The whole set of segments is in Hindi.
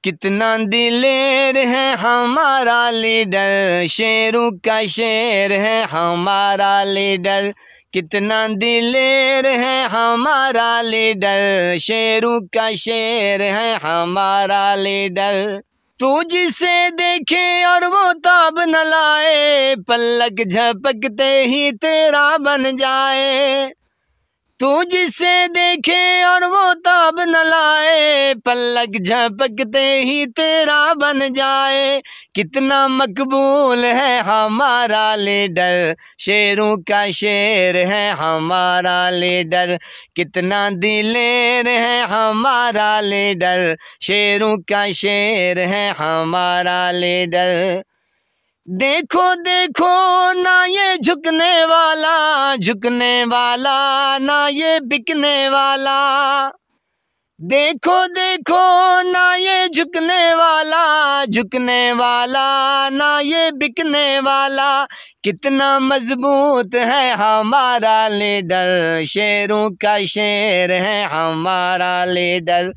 कितना दिलेर है हमारा लीडर, शेरों का शेर है हमारा लीडर। कितना दिलेर है हमारा लीडर, शेरों का शेर है हमारा लीडर। तू जिसे देखे और वो ताब न लाए, पलक झपकते ही तेरा बन जाए। तू जिसे देखे और वो ताब न लाए, पलक झपकते ही तेरा बन जाए। कितना मकबूल है हमारा लीडर, शेरों का शेर है हमारा लीडर। कितना दिलेर है हमारा लीडर, शेरों का शेर है हमारा लीडर। देखो देखो ना ये झुकने वाला ना ये बिकने वाला। देखो देखो ना ये झुकने वाला ना ये बिकने वाला। कितना मजबूत है हमारा लीडर, शेरों का शेर है हमारा लीडर।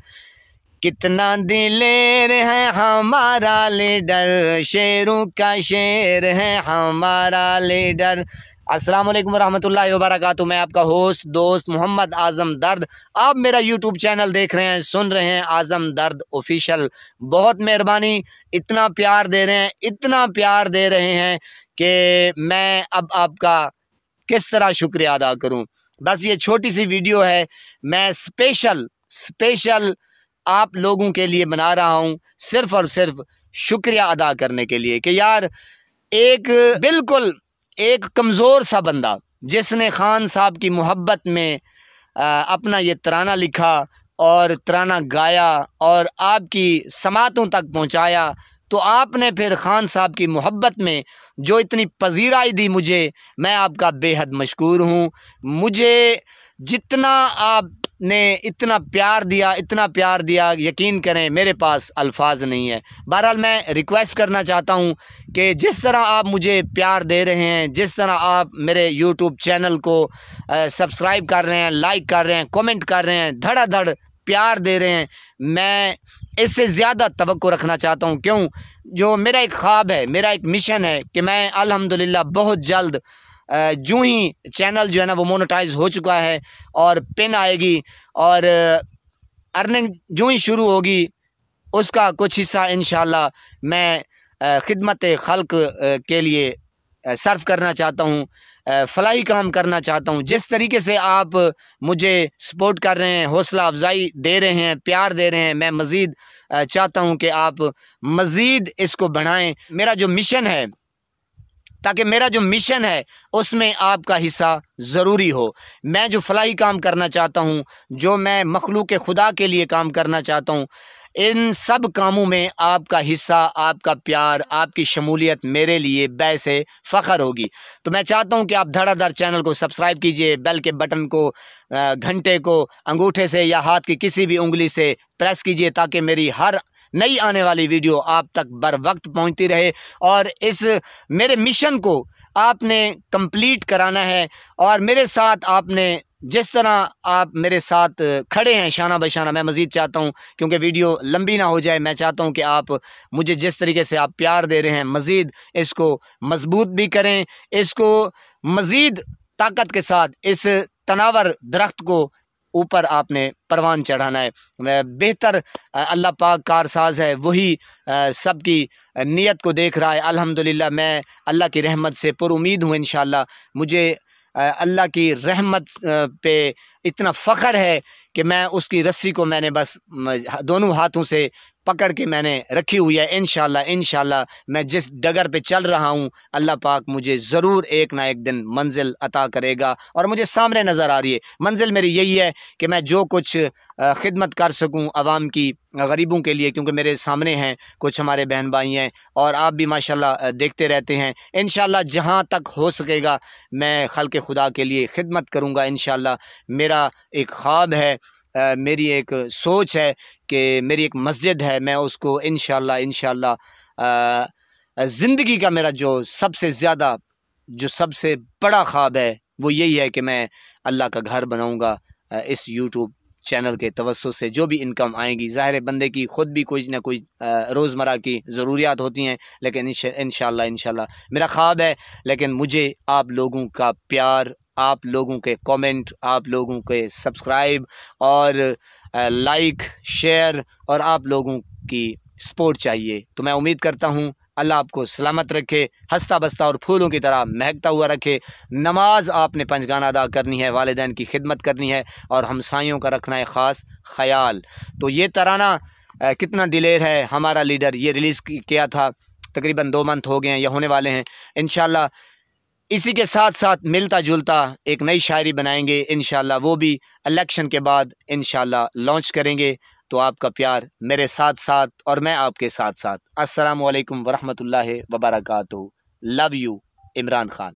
कितना दिलेर है हमारा लीडर, शेरों का शेर है हमारा लीडर। अस्सलाम वालेकुम रहमतुल्लाहि व बरकातुहू। मैं आपका होस्ट दोस्त मोहम्मद आज़म दर्द। आप मेरा यूट्यूब चैनल देख रहे हैं, सुन रहे हैं, आज़म दर्द ऑफिशियल। बहुत मेहरबानी, इतना प्यार दे रहे हैं, इतना प्यार दे रहे हैं कि मैं अब आपका किस तरह शुक्रिया अदा करूं। बस ये छोटी सी वीडियो है, मैं स्पेशल आप लोगों के लिए बना रहा हूँ, सिर्फ़ और सिर्फ शुक्रिया अदा करने के लिए कि यार बिल्कुल एक कमज़ोर सा बंदा जिसने खान साहब की मोहब्बत में अपना ये तराना लिखा और तराना गाया और आपकी समातों तक पहुँचाया, तो आपने फिर खान साहब की मोहब्बत में जो इतनी पजीराई दी मुझे, मैं आपका बेहद मशकूर हूँ। मुझे जितना आपने इतना प्यार दिया, यकीन करें मेरे पास अल्फाज नहीं है। बहरहाल मैं रिक्वेस्ट करना चाहता हूँ कि जिस तरह आप मुझे प्यार दे रहे हैं, जिस तरह आप मेरे यूट्यूब चैनल को सब्सक्राइब कर रहे हैं, लाइक कर रहे हैं, कमेंट कर रहे हैं, धड़ाधड़ प्यार दे रहे हैं, मैं इससे ज़्यादा तवक्को रखना चाहता हूँ। क्यों? जो मेरा एक ख्वाब है, मेरा एक मिशन है कि मैं अल्हम्दुलिल्लाह बहुत जल्द जो ही चैनल जो है ना वो मोनेटाइज हो चुका है और पिन आएगी और अर्निंग जो ही शुरू होगी, उसका कुछ हिस्सा इंशाल्लाह मैं खिदमत खल्क के लिए सर्व करना चाहता हूँ, फलाही काम करना चाहता हूँ। जिस तरीके से आप मुझे सपोर्ट कर रहे हैं, हौसला अफजाई दे रहे हैं, प्यार दे रहे हैं, मैं मज़ीद चाहता हूँ कि आप मज़ीद इसको बढ़ाएं। मेरा जो मिशन है, ताकि मेरा जो मिशन है उसमें आपका हिस्सा ज़रूरी हो। मैं जो फलाही काम करना चाहता हूँ, जो मैं मखलूक खुदा के लिए काम करना चाहता हूँ, इन सब कामों में आपका हिस्सा, आपका प्यार, आपकी शमूलियत मेरे लिए बैसे फ़ख्र होगी। तो मैं चाहता हूँ कि आप धड़ाधड़ चैनल को सब्सक्राइब कीजिए, बेल के बटन को, घंटे को अंगूठे से या हाथ की किसी भी उंगली से प्रेस कीजिए, ताकि मेरी हर नई आने वाली वीडियो आप तक बर वक्त पहुँचती रहे। और इस मेरे मिशन को आपने कंप्लीट कराना है और मेरे साथ आपने जिस तरह आप मेरे साथ खड़े हैं शाना बशाना, मैं मज़ीद चाहता हूं, क्योंकि वीडियो लंबी ना हो जाए, मैं चाहता हूं कि आप मुझे जिस तरीके से आप प्यार दे रहे हैं, मज़ीद इसको मजबूत भी करें, इसको मज़ीद ताकत के साथ इस तनावर दरख्त को ऊपर आपने परवान चढ़ाना है। बेहतर अल्लाह पाक कारसाज है, वही सबकी नीयत को देख रहा है। अल्हम्दुलिल्लाह मैं अल्लाह की रहमत से पुरुमीद हूँ। इंशाअल्लाह मुझे अल्लाह की रहमत पे इतना फ़ख्र है कि मैं उसकी रस्सी को मैंने बस दोनों हाथों से पकड़ के मैंने रखी हुई है। इंशाअल्लाह मैं जिस डगर पे चल रहा हूँ, अल्लाह पाक मुझे ज़रूर एक ना एक दिन मंजिल अता करेगा। और मुझे सामने नज़र आ रही है मंजिल मेरी, यही है कि मैं जो कुछ खिदमत कर सकूँ आवाम की, गरीबों के लिए, क्योंकि मेरे सामने हैं कुछ हमारे बहन भाई हैं और आप भी माशाल्लाह देखते रहते हैं। इंशाअल्लाह जहाँ तक हो सकेगा मैं खल्क़ खुदा के लिए खिदमत करूँगा। इंशाअल्लाह मेरा एक ख्वाब है, मेरी एक सोच है कि मेरी एक मस्जिद है, मैं उसको इंशाअल्लाह ज़िंदगी का मेरा जो सबसे बड़ा ख्वाब है वो यही है कि मैं अल्लाह का घर बनाऊँगा इस यूट्यूब चैनल के तवस्सुत से जो भी इनकम आएगी, ज़ाहिर है बंदे की ख़ुद भी कोई ना कोई रोज़मर्रा की ज़रूरियात होती हैं, लेकिन इंशाल्लाह मेरा ख्वाब है। लेकिन मुझे आप लोगों का प्यार, आप लोगों के कमेंट, आप लोगों के सब्सक्राइब और लाइक शेयर और आप लोगों की सपोर्ट चाहिए। तो मैं उम्मीद करता हूँ अल्लाह आपको सलामत रखे, हंसता बसता और फूलों की तरह महकता हुआ रखे। नमाज आपने पंजगाना अदा करनी है, वालिदैन की खिदमत करनी है और हमसायों का रखना है ख़ास ख्याल। तो ये तराना कितना दिलेर है हमारा लीडर, ये रिलीज़ किया था, तकरीबन 2 मंथ हो गए हैं या होने वाले हैं। इंशाल्लाह इसी के साथ साथ मिलता जुलता एक नई शायरी बनाएंगे इंशाल्लाह, वो भी इलेक्शन के बाद इंशाल्लाह लॉन्च करेंगे। तो आपका प्यार मेरे साथ साथ और मैं आपके साथ साथ। अस्सलामु अलैकुम वरहमतुल्लाहि वबरकातुहू। Love you, Imran Khan.